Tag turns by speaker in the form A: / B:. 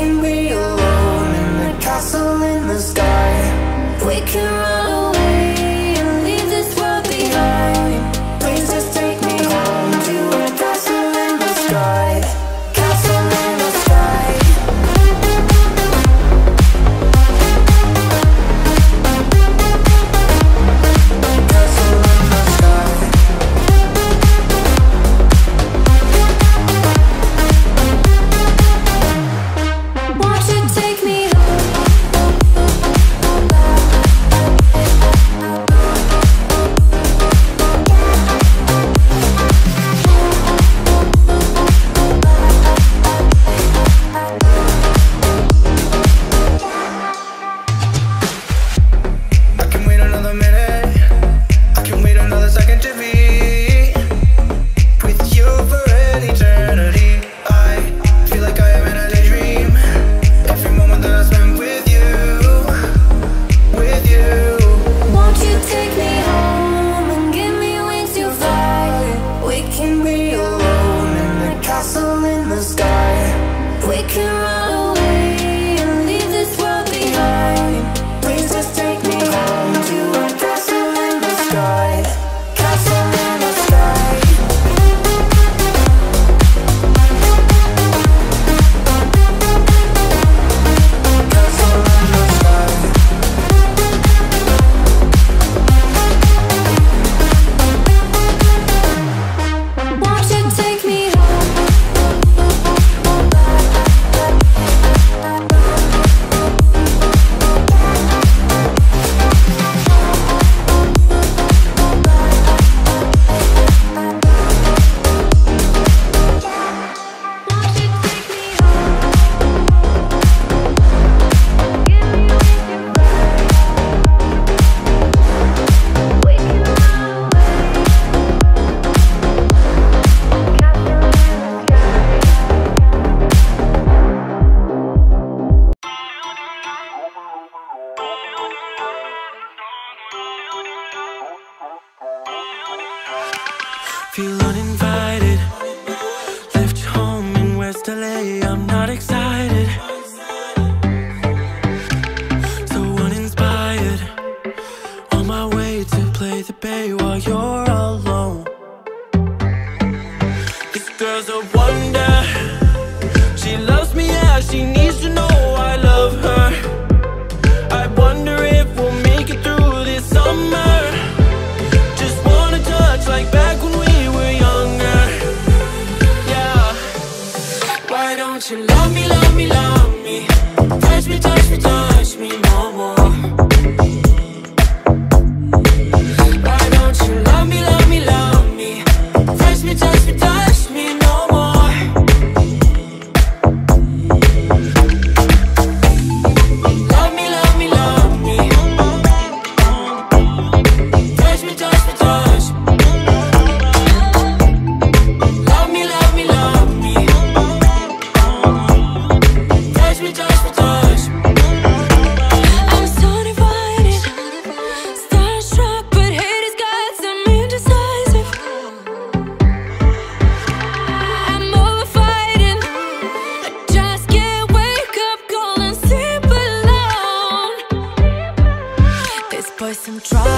A: can be alone in the castle in the sky. We can run away and leave this world behind. Please just take me home to a castle in the sky. Castle in the sky. Castle in the sky. Won't you take me
B: I can wait another minute, I can wait another second to be with you for an eternity. I feel like I am in a daydream. Every moment that I spend with you, with you.
A: Won't you take me home and give me wings to fly? We can be alone in the castle in the sky. We can run away and leave this world behind. Please just take me home to a castle in the sky. Castle in the sky. Castle in the sky. Won't you take me
C: Feel uninvited. Left you home in West LA. I'm not excited. So uninspired. On my way to play the bay while you're alone. This girl's a wonder. She loves me, yeah. She needs to know I love her. I wonder if we'll make it through this summer. Just wanna touch like back when we were younger. Yeah. Why don't you love me, love me, love me? Touch me, touch me, touch me no more. Why don't you love me, love me, love me? Touch me, touch me, touch me no more. Love me, love me, love me. Touch me, touch me, touch me. Love me, love me, love me. Touch me, touch me, touch me.
A: I'm so divided, starstruck, but hate has got some indecisive. I'm over fighting, I just can't wake up cold and sleep alone. This boy's some trouble.